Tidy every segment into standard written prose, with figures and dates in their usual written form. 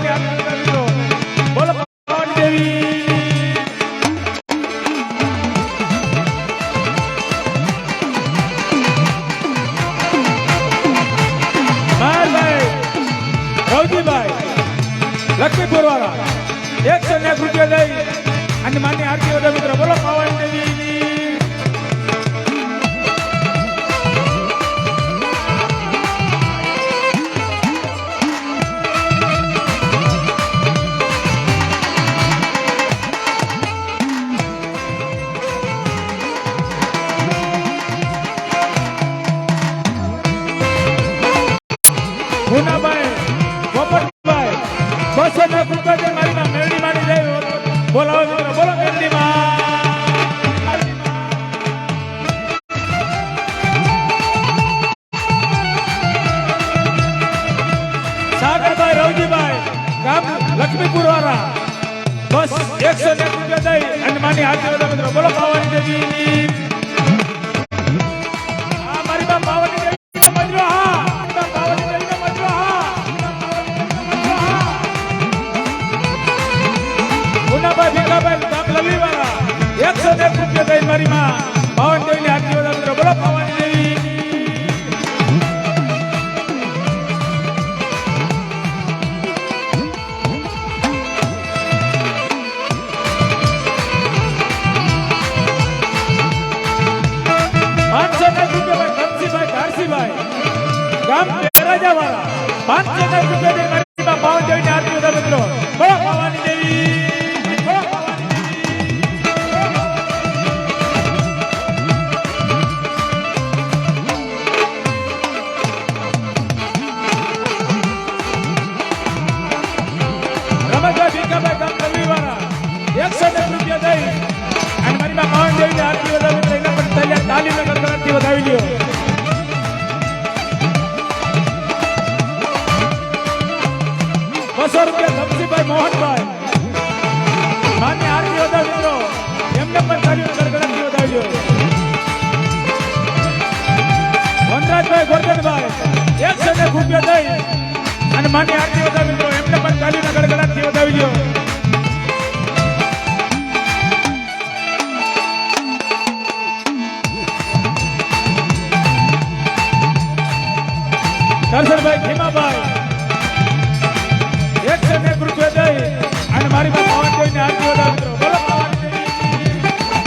એમની આરતી મિત્રો બોલો ભવાની દેવી રવજીભાઈ લક્ષ્મીપુર વાળા 101 રૂપિયા દઈ અને માની આરતી વધારે મિત્રો બોલો ભવાની દેવી મુનાભાઈ ગોપતભાઈ 210 રૂપિયા દે મારી માં મેરડી માની જાય બોલાવો મિત્રો બોલો મેરડી માં સાગરભાઈ રવજીભાઈ ગામ લક્ષ્મીપુર વાળા બસ 101 રૂપિયા દઈ અને માની આરતી વધારે મિત્રો બોલો ભવાની દેવી આ મારી માં ભવાની દેવી મંજરો હા મુનાભાઈ ભીખાભાઈ ગામ લલીવાળા 101 રૂપિયા દઈ મારી માં ભવાની દેવીની આરતી વધારે મિત્રો બોલો ભવાની દેવી ગામ રાજા વાળા 510 રૂપિયા દઈ મારી માં ભવાની દેવીની આરતી વધારે મિત્રો બોલો ભવાની દેવી વધાવી લ્યો ધમસીભાઈ મોહનભાઈ માની આરતી વધાવી મિત્રો એમને પણ તાલીઓ ગડગડાટથી વધાવી લ્યો વનરાજભાઈ ગોરધનભાઈ 101 રૂપિયા દઈ અને માની આરતી વધાવી મિત્રો એમને પણ તાલીઓ ગડગડાટથી વધાવી લ્યો કરસનભાઈ ખીમાભાઈ 101 રૂપિયા દઈ અને મારી પાસે ભવાની દેવીની આરતી વધાવી મિત્રો બોલો ભવાની દેવી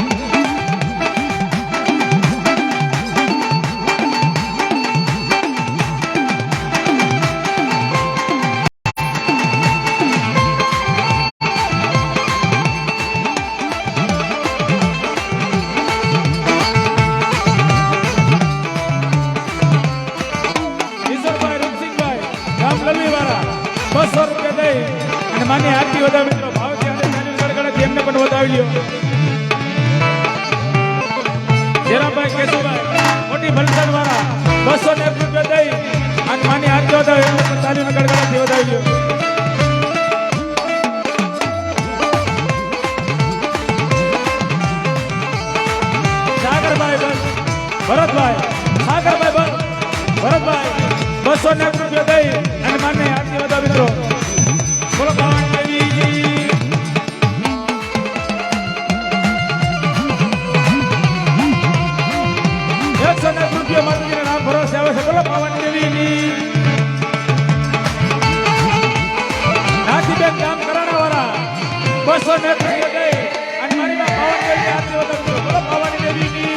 માની આરતી વધાવી મિત્રો ભાવથી અને ગડગડાથી એમને પણ વધાવી લ્યો જેરાભાઈ કેશુભાઈ મોટી ભલસણ વાળા 201 રૂપિયા દઈ અને માની આરતી વધાવી એમને પણ તાલીઓ ગડગડાથી વધાવી લ્યો સાગરભાઈ ભરતભાઈ સાગરભાઈ ભરતભાઈ 201 રૂપિયા દઈ અને માની આરતી વધાવી મિત્રો બોલો ભવાની દેવી 101 રૂપિયા માતાજીના નામ ભરોસે આવે છે બોલો ભવાની દેવીની નાથીબેન ગામ કરાણા વાળા 201 રૂપિયા દઈ અને મારી માં ભવાની દેવીની આરતી વધાવી બોલો ભવાની દેવીની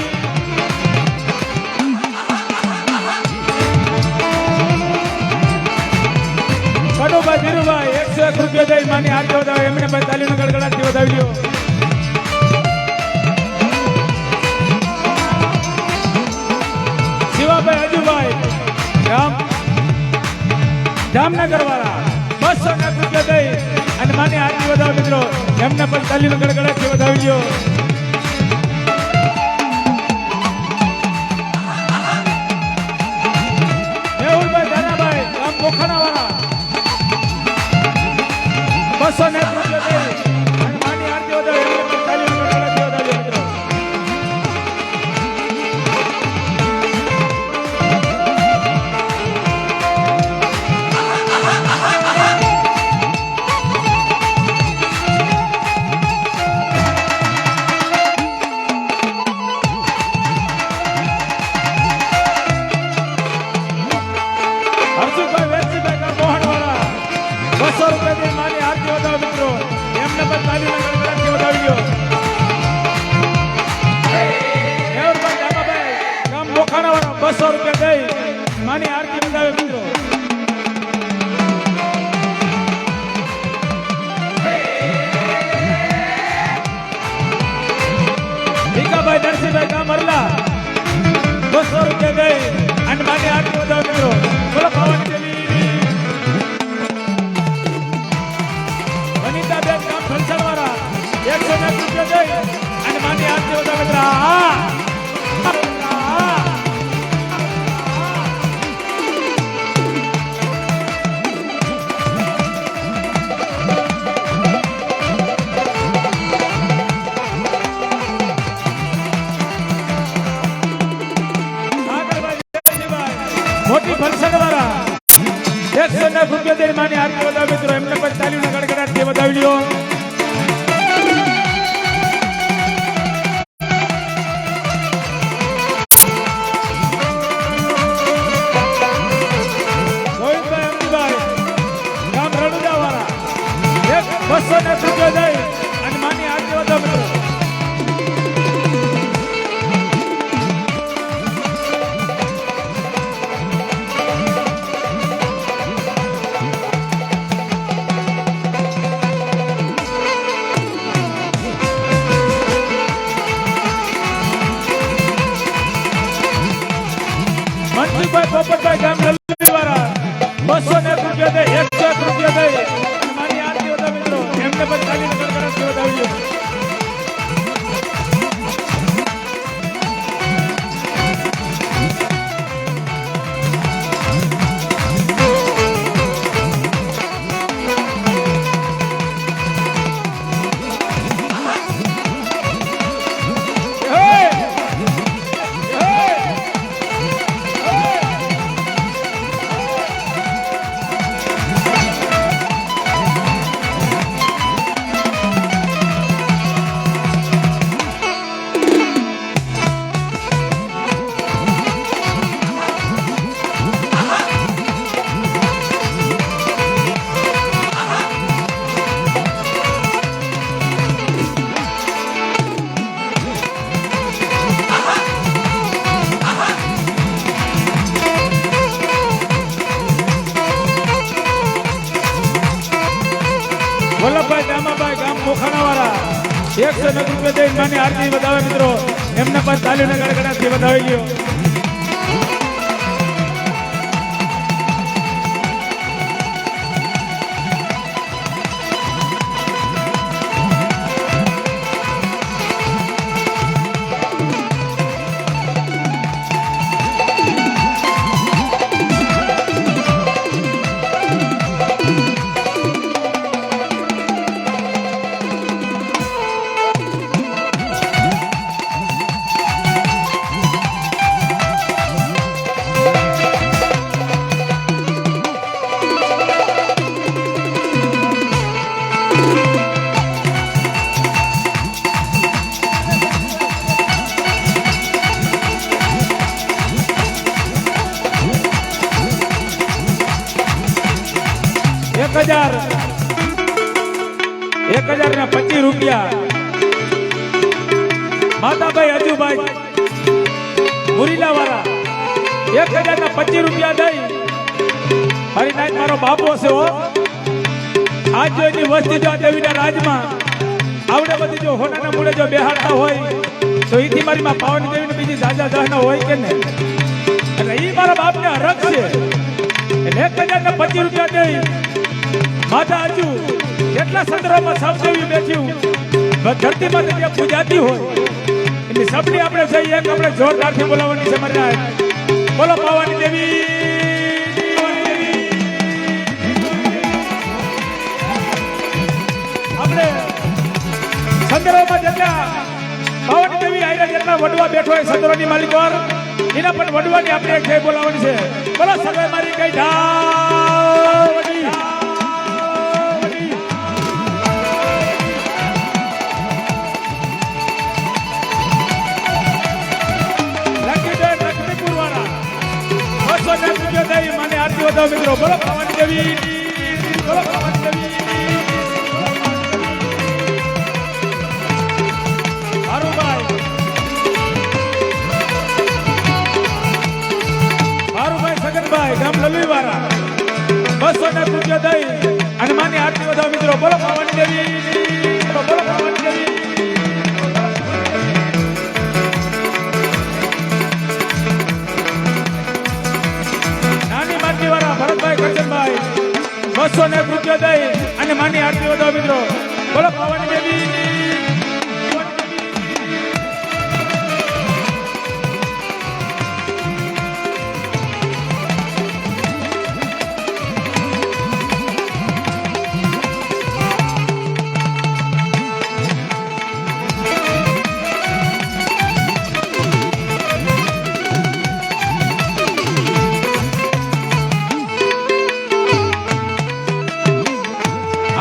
કડુભાઈ ધીરુભાઈ 101 રૂપિયા દઈ માની આરતી વધાવે એમને પણ તાલીનો ગડગડાટથી વધાવી લ્યો શિવાભાઈ અજુભાઈ ગામ જામનગર વાળા 201 રૂપિયા દઈ અને માની આરતી વધાવે મિત્રો એમને પણ તાલીનો ગડગડાટથી વધાવી લ્યો મેહુલભાઈ દાનાભાઈ ગામ પોખાણા વાળા 201 રૂપિયા દઈ અને માની આરતી વધાવે એમને પણ તાલીનો ગડગડાટથી વધાવી મિત્રો રૂપિયાથી માની આરતી વધાવો મિત્રો એમને પણ તાલીના ગણગણાટથી વધાવી દો મેહુરભાઈ દાદાભાઈ ગામ મોખાણાવાળા 200 રૂપિયા દઈ માની આરતી વધાવે મિત્રો ભીખાભાઈ નરસિંહભાઈ ગામ અરલા 200 રૂપિયા દઈ અને માની આરતી વધાવે મિત્રો બોલો ભવાની દેવી વનિતાબેન ગામ ફલસણવાળા 110 રૂપિયા દઈ અને માની આરતી વધાવે મિત્રો મોટી ફલસણવાળા 110 રૂપિયા દઈ માની આરતી વધાવે મિત્રો એમને પણ તાલીના ગડગડાટથી વધાવી લ્યો ગોવિંદભાઈ અમૃતભાઈ ગામ રણુજાવાળા 210 રૂપિયા દઈ અને માની આરતી વધાવે મિત્રો મનસુખભાઈ પોપટભાઈ ગામ લલ્લીવાળા 201 રૂપિયા દે 101 રૂપિયા દે મારી આરતી વધાવે મિત્રો એમને પણ તાલીના ગણગણાટથી વધાવી દો વલ્લભભાઈ દામાભાઈ ગામ મોખાણાવાળા 109 રૂપિયા દઈ માની આરતી વધાવે મિત્રો એમને પણ તાલીના ગડગડાટથી વધાવી લ્યો એક હજાર ને 25 રૂપિયા માતાભાઈ અજુભાઈ મુરીલા વાળા 1025 રૂપિયા દઈ મારી નાઈટ મારો બાપો છે હો આજ જો એની વસ્તી જો દેવીના રાજમાં આવડે બધી જો હોનાના મૂળે જો બેહાડતા હોય તો એથી મારી માં પાવન દેવીને બીજી જાજા દહન હોય કે ને એટલે એ મારા બાપને હરખ છે એટલે 1025 રૂપિયા દઈ માતા અજુ કેટલા સંદર્ભમાં સૌદેવી બેઠ્યું ધરતી માં ત્યાં પૂજાતી હોય એટલે સબની આપણે જઈએ એક આપણે જોરદારથી બોલાવવાની છે મારી બોલો પાવાની દેવી આપણે સંદર્ભમાં જેટલા પાવાની દેવી આયરા જેટલા વડવા બેઠો હોય સંદર્ભની માલિક વાર એના પણ વડવાની આપણે એક જય બોલાવવાની છે બોલો સર્વે મારી કઈ ઢાવડી મને આરતી વધાવો મિત્રો બોલો પાવાની દેવી બોલો મિત્રો બોલો ભવાની દેવી બોલો ભવાની દેવી નાની માટી વાળા ભરતભાઈ કરજનભાઈ 201 રૂપિયા દઈ અને માની આરતી વધાવો મિત્રો બોલો ભવાની દેવી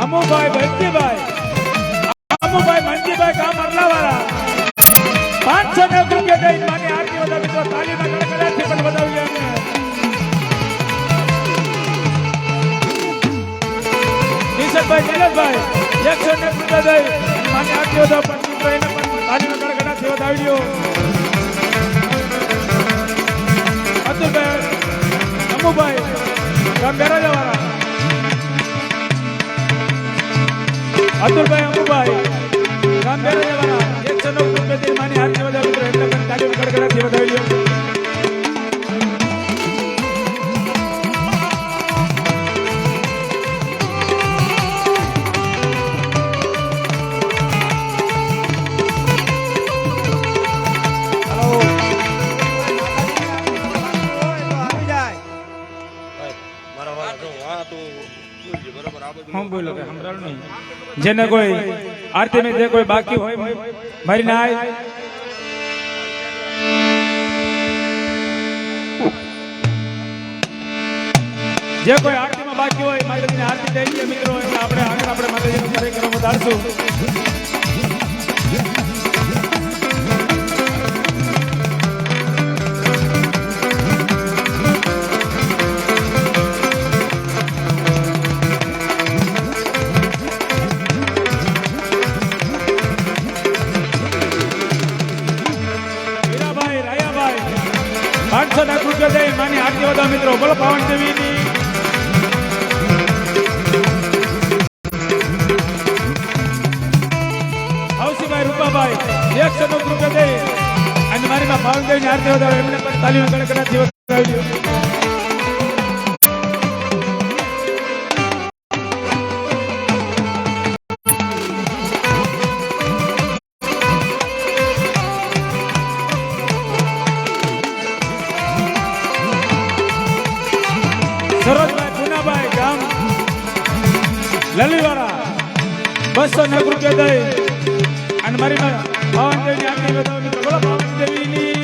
અમુભાઈ ભક્તિભાઈ અમુભાઈ મંજીભાઈ ગામ અરલાવાળા 509 રૂપિયા દઈ માની આરતી વધાવો મિત્રો તાલીના ગણગણાટથી પણ વધાવી અમે કિશનભાઈ નીલજભાઈ 109 રૂપિયા દઈ માની આરતી વધાવો પણ મિત્રો એને પણ તાલીના ગણગણાટથી વધાવી લ્યો અતુલભાઈ અમુભાઈ ગામ બેરાજાવાળા અતુલભાઈ અમુભાઈ ગામ બેરાજાવાળા 109 રૂપિયા દઈ માની આરતી વધાવો મિત્રો એમને પણ તાલીના ગણગણાટથી વધાવી લ્યો બોલો કે સંભળાવ નહીં જેને કોઈ આરતી में જે કોઈ બાકી હોય મારી નાય જે કોઈ આરતીમાં બાકી હોય માતાજીની આરતી થઈ છે મિત્રો એટલે આપણે આગળ આપણે માતાજીનો કાર્યક્રમ વધારશું માની આરતી વધાવો મિત્રો બોલો ભવાની દેવીની હવસીભાઈ રૂપાભાઈ 109 રૂપિયા દઈ અને મારી માં ભવાની દેવીની આરતી વધાવો એમને પણ તાલીના ગણગણાટથી વધાવી લ્યો સરોજભાઈ પુનાભાઈ ગામ લલીવાળા 209 રૂપિયા દઈ અને મારી ભવાની દેવીની આરતી વધાવો મિત્રો બોલો ભવાની દેવીની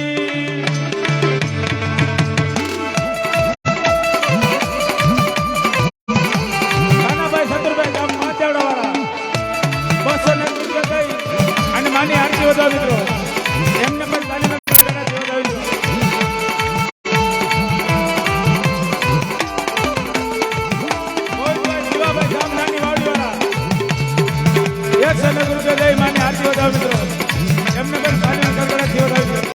કાનાભાઈ સતુરભાઈ ગામ માથેવડાવાળા 209 રૂપિયા દઈ અને માની આરતી વધાવો મિત્રો એમને પણ તાલીના ગણગણાટથી વધાવી લ્યો રૂપિયા દઈ માની આરતી વધાવો મિત્રો એમને પણ તાલીના ગણગણાટથી વધાવી લ્યો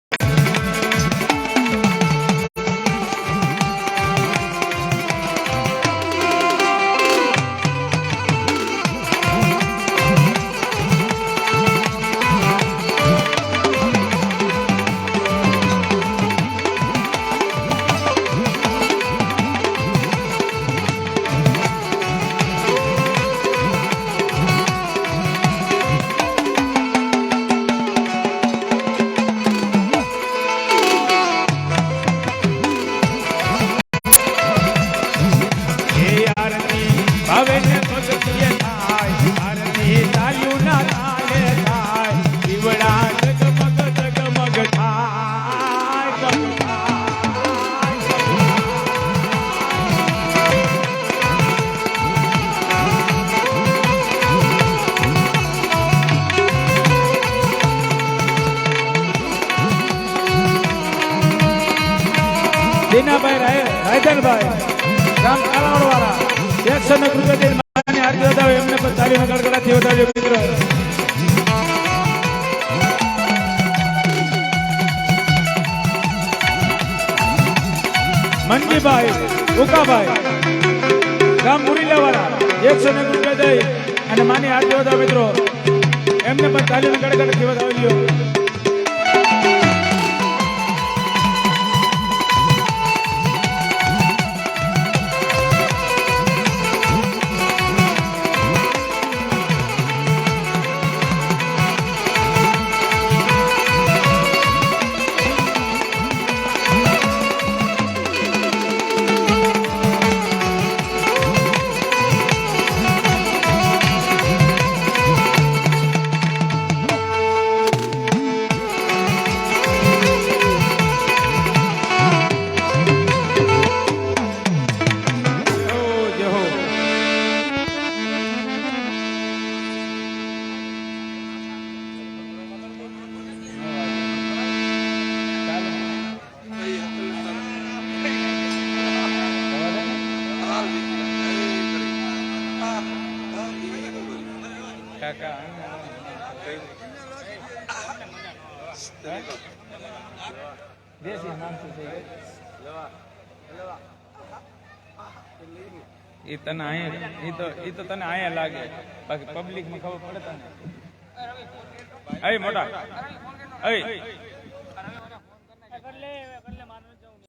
દીનાભાઈ રાયધનભાઈ ગામ કાલાવડવાળા 109 રૂપિયા દઈને માની આરતી વધાવે એમને પણ તાલીના ગણગણાટથી વધાવ્યો મિત્રો મંજીભાઈ ઉકાભાઈ ગામ મુરીલાવાળા 109 રૂપિયા દઈ અને માની આરતી વધાવો મિત્રો એમને પણ તાલીમ ગડગડથી વધાવી લ્યો. એ તને અહીંયા એ તો તને અહીંયા લાગે બાકી પબ્લિક માં ખબર પડે તને. મોટા